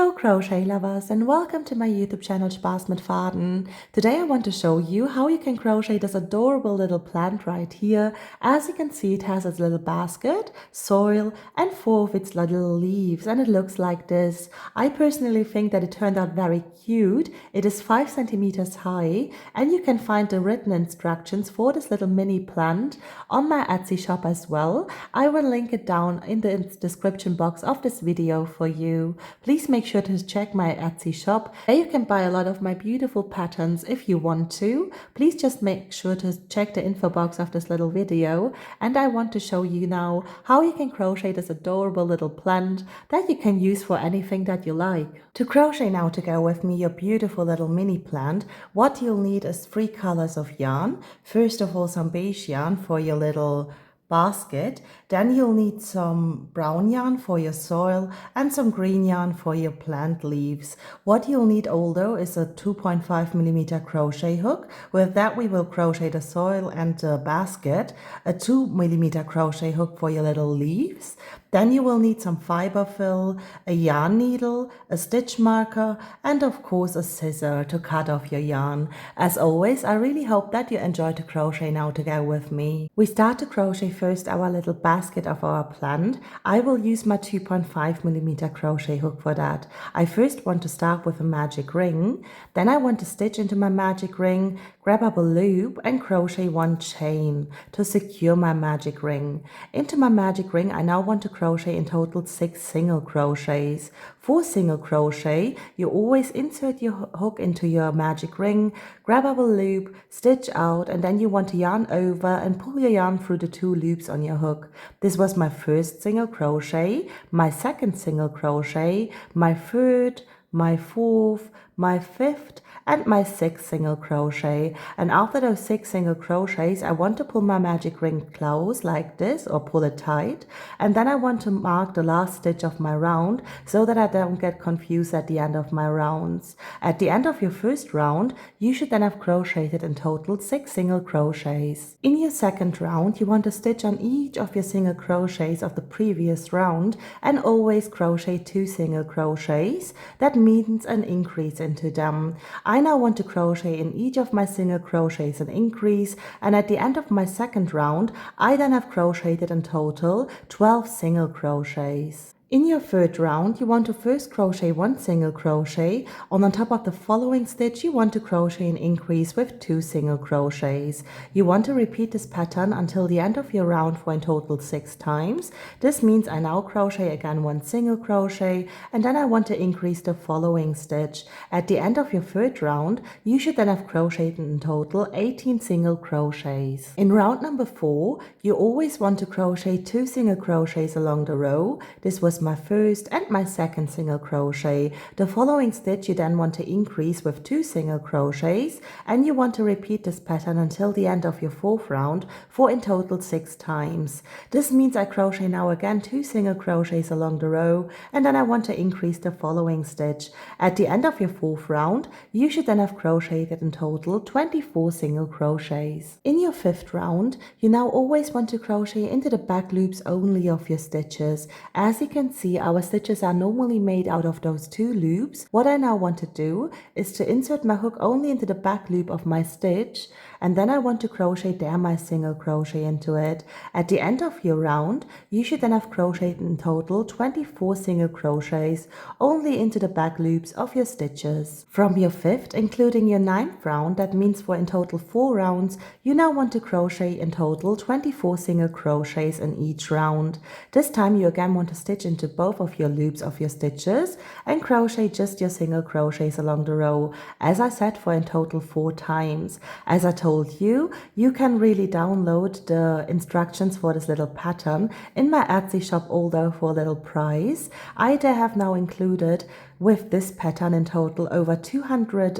Hello crochet lovers and welcome to my YouTube channel Spaß mit Faden. Today I want to show you how you can crochet this adorable little plant right here. As you can see, it has its little basket, soil and 4 of its little leaves, and it looks like this. I personally think that it turned out very cute. It is 5 centimeters high and you can find the written instructions for this little mini plant on my Etsy shop as well. I will link it down in the description box of this video for you. Please make sure to check my Etsy shop. There you can buy a lot of my beautiful patterns if you want to. Please just make sure to check the info box of this little video. And I want to show you now how you can crochet this adorable little plant that you can use for anything that you like. To crochet now to go with me your beautiful little mini plant, what you'll need is 3 colors of yarn. First of all, some beige yarn for your little basket. Then you'll need some brown yarn for your soil and some green yarn for your plant leaves. What you'll need also is a 2.5mm crochet hook. With that we will crochet the soil and the basket, a 2mm crochet hook for your little leaves. Then you will need some fiber fill, a yarn needle, a stitch marker, and of course a scissor to cut off your yarn. As always, I really hope that you enjoy to crochet now to go with me. We start to crochet first our little basket of our plant. I will use my 2.5mm crochet hook for that. I first want to start with a magic ring. Then I want to stitch into my magic ring, grab up a loop and crochet 1 chain to secure my magic ring. Into my magic ring I now want to crochet in total 6 single crochets. For single crochet, you always insert your hook into your magic ring, grab up a loop, stitch out, and then you want to yarn over and pull your yarn through the 2 loops on your hook. This was my first single crochet, my second single crochet, my third, my fourth, my fifth, and my 6th single crochet. And after those 6 single crochets, I want to pull my magic ring close like this, or pull it tight, and then I want to mark the last stitch of my round so that I don't get confused at the end of my rounds. At the end of your first round, you should then have crocheted in total 6 single crochets. In your second round, you want to stitch on each of your single crochets of the previous round and always crochet 2 single crochets. That means an increase into them. I now want to crochet in each of my single crochets an increase, and at the end of my second round I then have crocheted in total 12 single crochets. In your third round, you want to first crochet 1 single crochet. On top of the following stitch, you want to crochet an increase with 2 single crochets. You want to repeat this pattern until the end of your round for in total 6 times. This means I now crochet again 1 single crochet, and then I want to increase the following stitch. At the end of your third round, you should then have crocheted in total 18 single crochets. In round number 4, you always want to crochet 2 single crochets along the row. This was my first and my second single crochet. The following stitch you then want to increase with 2 single crochets, and you want to repeat this pattern until the end of your 4th round for in total 6 times. This means I crochet now again 2 single crochets along the row, and then I want to increase the following stitch. At the end of your 4th round, you should then have crocheted in total 24 single crochets. In your 5th round, you now always want to crochet into the back loops only of your stitches. As you can see, our stitches are normally made out of those 2 loops. What I now want to do is to insert my hook only into the back loop of my stitch, and then I want to crochet there my single crochet into it. At the end of your round, you should then have crocheted in total 24 single crochets only into the back loops of your stitches. From your 5th, including your 9th round, that means for in total 4 rounds, you now want to crochet in total 24 single crochets in each round. This time you again want to stitch into both of your loops of your stitches and crochet just your single crochets along the row, as I said, for in total 4 times. As I told you, you can really download the instructions for this little pattern in my Etsy shop, although for a little price. I have now included with this pattern in total over 200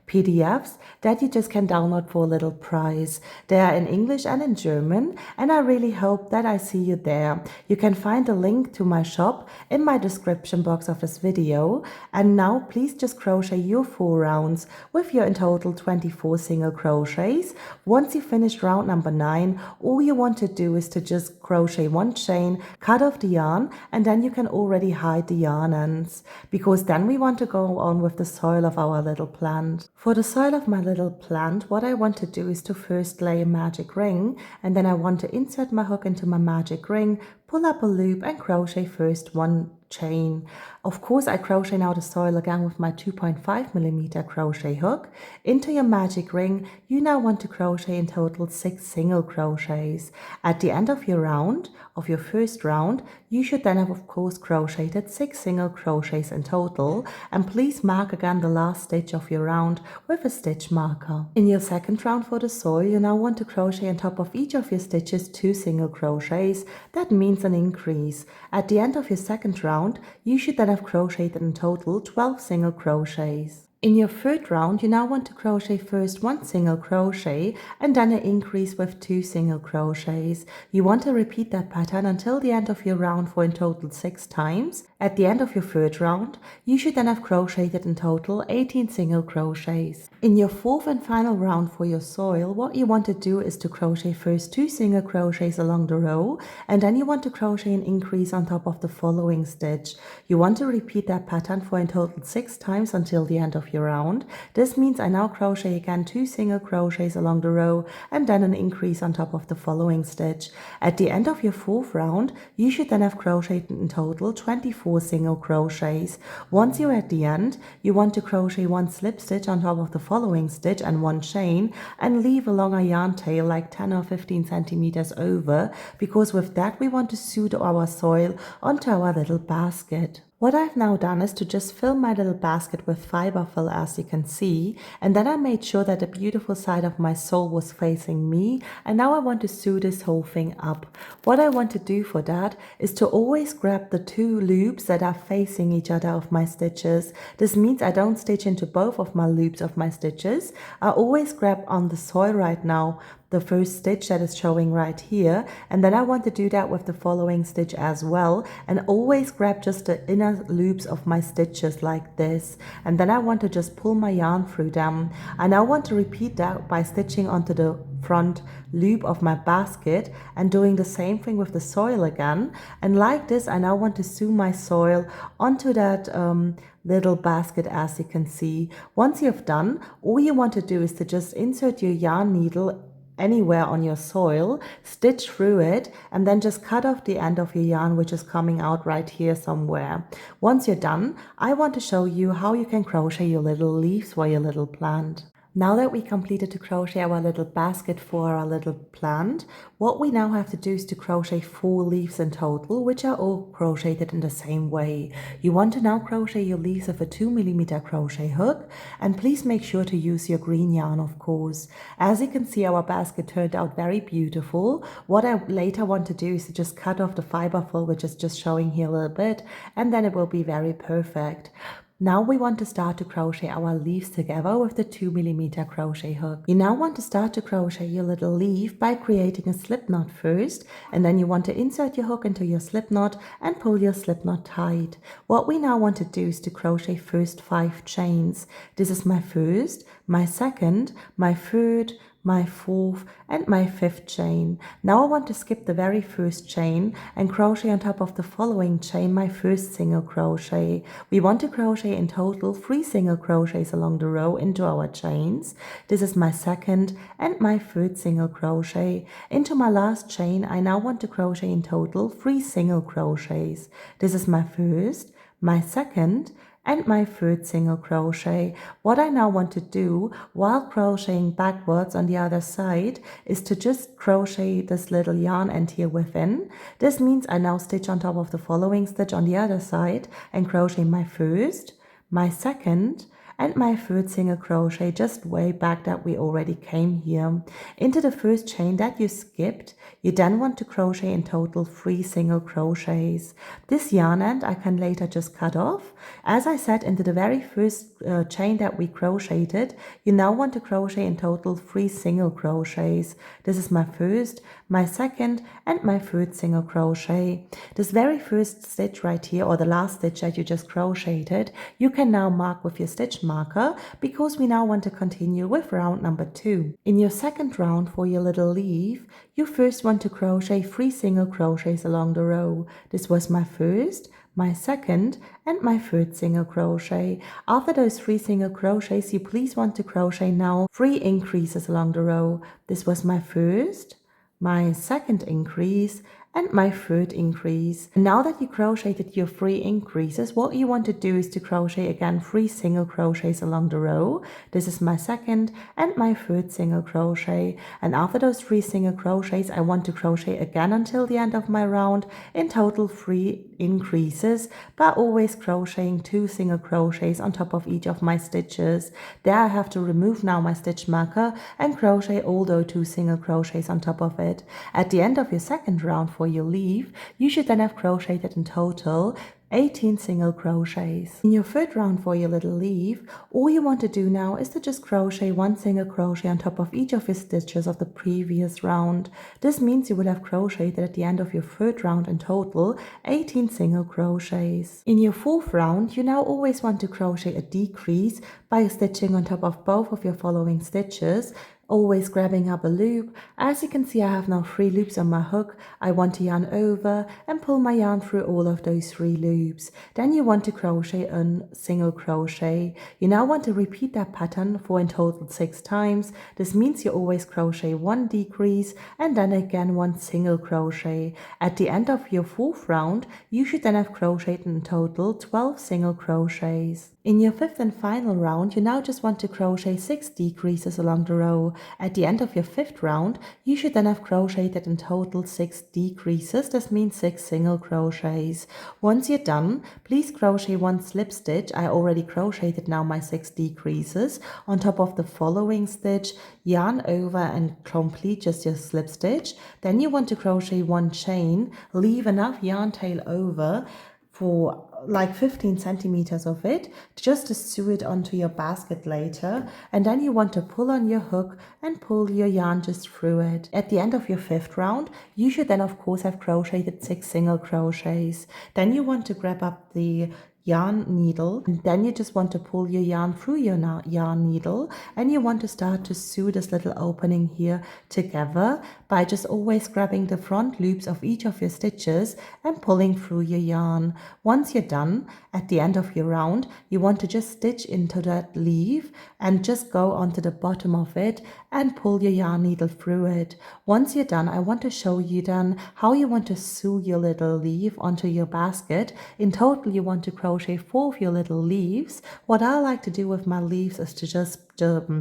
PDFs that you just can download for a little price. They are in English and in German, and I really hope that I see you there. You can find a link to my shop in my description box of this video. And now please just crochet your 4 rounds with your in total 24 single crochets. Once you finish round number 9, all you want to do is to just crochet 1 chain, cut off the yarn, and then you can already hide the yarn ends, because then we want to go on with the soil of our little plant. For the soil of my little plant, what I want to do is to first lay a magic ring, and then I want to insert my hook into my magic ring, pull up a loop and crochet first 1 chain. Of course, I crochet now the soil again with my 2.5mm crochet hook. Into your magic ring, you now want to crochet in total 6 single crochets. At the end of your round, of your first round, you should then have of course crocheted 6 single crochets in total, and please mark again the last stitch of your round with a stitch marker. In your second round for the soil, you now want to crochet on top of each of your stitches 2 single crochets. That means an increase. At the end of your second round, you should then have crocheted in total 12 single crochets. In your third round, you now want to crochet first 1 single crochet and then an increase with 2 single crochets. You want to repeat that pattern until the end of your round for in total 6 times. At the end of your third round, you should then have crocheted in total 18 single crochets. In your fourth and final round for your soil, what you want to do is to crochet first 2 single crochets along the row, and then you want to crochet an increase on top of the following stitch. You want to repeat that pattern for in total 6 times until the end of your round. This means I now crochet again 2 single crochets along the row and then an increase on top of the following stitch. At the end of your fourth round, you should then have crocheted in total 24 single crochets. Once you're at the end, you want to crochet 1 slip stitch on top of the following stitch and 1 chain, and leave a longer yarn tail like 10 or 15 centimeters over, because with that we want to sew our soil onto our little basket. What I've now done is to just fill my little basket with fiber fill, as you can see, and then I made sure that the beautiful side of my sole was facing me, and now I want to sew this whole thing up. What I want to do for that is to always grab the 2 loops that are facing each other of my stitches. This means I don't stitch into both of my loops of my stitches. I always grab on the soil right now the first stitch that is showing right here, and then I want to do that with the following stitch as well, and always grab just the inner loops of my stitches like this, and then I want to just pull my yarn through them. I now want to repeat that by stitching onto the front loop of my basket and doing the same thing with the soil again, and like this I now want to sew my soil onto that little basket, as you can see. Once you've done, all you want to do is to just insert your yarn needle anywhere on your soil, stitch through it, and then just cut off the end of your yarn, which is coming out right here somewhere. Once you're done, I want to show you how you can crochet your little leaves for your little plant. Now that we completed to crochet our little basket for our little plant, what we now have to do is to crochet 4 leaves in total, which are all crocheted in the same way. You want to now crochet your leaves with a 2mm crochet hook, and please make sure to use your green yarn, of course. As you can see, our basket turned out very beautiful. What I later want to do is to just cut off the fiber fill, which is just showing here a little bit, and then it will be very perfect. Now we want to start to crochet our leaves together with the 2mm crochet hook. You now want to start to crochet your little leaf by creating a slip knot first, and then you want to insert your hook into your slip knot and pull your slip knot tight. What we now want to do is to crochet first 5 chains. This is my first, my second, my third, my fourth and my fifth chain. Now I want to skip the very first chain and crochet on top of the following chain my first single crochet. We want to crochet in total 3 single crochets along the row into our chains. This is my second and my third single crochet. Into my last chain I now want to crochet in total 3 single crochets. This is my first, my second and my third single crochet. What I now want to do while crocheting backwards on the other side is to just crochet this little yarn end here within. This means I now stitch on top of the following stitch on the other side and crochet my first, my second and my third single crochet just way back that we already came here. Into the first chain that you skipped, you then want to crochet in total 3 single crochets. This yarn end I can later just cut off. As I said, into the very first chain that we crocheted, you now want to crochet in total 3 single crochets. This is my first, my second, and my third single crochet. This very first stitch right here, or the last stitch that you just crocheted, you can now mark with your stitch marker, because we now want to continue with round number 2. In your second round for your little leaf, you first want to crochet 3 single crochets along the row. This was my first, my second, and my third single crochet. After those 3 single crochets, you please want to crochet now 3 increases along the row. This was my first, my second increase, and my third increase. And now that you crocheted your 3 increases, what you want to do is to crochet again 3 single crochets along the row. This is my second and my third single crochet. And after those 3 single crochets, I want to crochet again until the end of my round, in total 3 increases, but always crocheting 2 single crochets on top of each of my stitches. There I have to remove now my stitch marker and crochet all those 2 single crochets on top of it. At the end of your second round for your leaf, you should then have crocheted in total 18 single crochets. In your third round for your little leaf, all you want to do now is to just crochet 1 single crochet on top of each of your stitches of the previous round. This means you will have crocheted at the end of your third round in total 18 single crochets. In your fourth round, you now always want to crochet a decrease by stitching on top of both of your following stitches, always grabbing up a loop. As you can see, I have now 3 loops on my hook. I want to yarn over and pull my yarn through all of those 3 loops. Then you want to crochet a single crochet. You now want to repeat that pattern for in total 6 times. This means you always crochet 1 decrease and then again 1 single crochet. At the end of your fourth round, you should then have crocheted in total 12 single crochets. In your fifth and final round, you now just want to crochet 6 decreases along the row. At the end of your fifth round, you should then have crocheted in total 6 decreases. This means 6 single crochets. Once you're done, please crochet 1 slip stitch. I already crocheted now my 6 decreases on top of the following stitch, yarn over and complete just your slip stitch. Then you want to crochet 1 chain, leave enough yarn tail over for like 15 centimeters of it, just to sew it onto your basket later. And then you want to pull on your hook and pull your yarn just through it. At the end of your fifth round, you should then of course have crocheted 6 single crochets. Then you want to grab up the yarn needle, and then you just want to pull your yarn through your yarn needle, and you want to start to sew this little opening here together by just always grabbing the front loops of each of your stitches and pulling through your yarn. Once you're done, at the end of your round, you want to just stitch into that leaf and just go onto the bottom of it and pull your yarn needle through it. Once you're done, I want to show you then how you want to sew your little leaf onto your basket. In total, you want to crochet 4 of your little leaves. What I like to do with my leaves is to just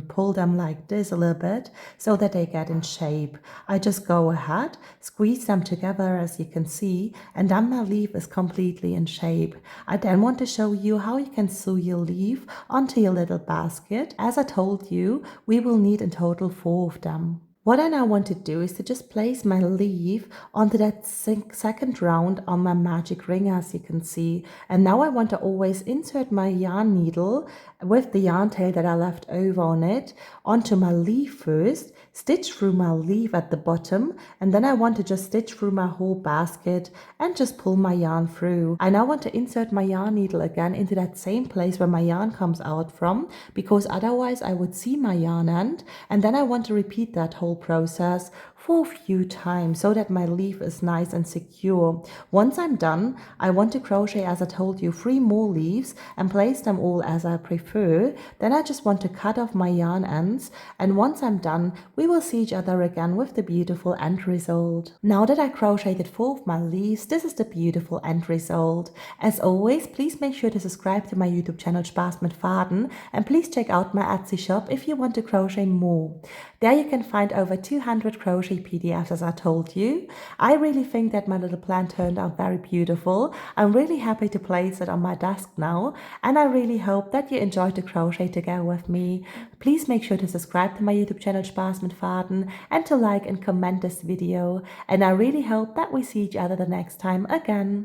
pull them like this a little bit so that they get in shape. I just go ahead, squeeze them together as you can see, and then my leaf is completely in shape. I then want to show you how you can sew your leaf onto your little basket. As I told you, we will need in total 4 of them. What I now want to do is to just place my leaf onto that second round on my magic ring, as you can see. And now I want to always insert my yarn needle with the yarn tail that I left over on it onto my leaf first, stitch through my leaf at the bottom, and then I want to just stitch through my whole basket and just pull my yarn through. I now want to insert my yarn needle again into that same place where my yarn comes out from, because otherwise I would see my yarn end, and then I want to repeat that whole process for a few times so that my leaf is nice and secure. Once I'm done, I want to crochet, as I told you, 3 more leaves and place them all as I prefer. Then I just want to cut off my yarn ends, and once I'm done, we will see each other again with the beautiful end result. Now that I crocheted 4 of my leaves, this is the beautiful end result. As always, please make sure to subscribe to my YouTube channel Spaß mit Faden, and please check out my Etsy shop if you want to crochet more. There you can find over 200 crochet crochet PDFs as I told you. I really think that my little plant turned out very beautiful. I'm really happy to place it on my desk now, and I really hope that you enjoyed the crochet together with me. Please make sure to subscribe to my YouTube channel Spaß mit Faden and to like and comment this video, and I really hope that we see each other the next time again.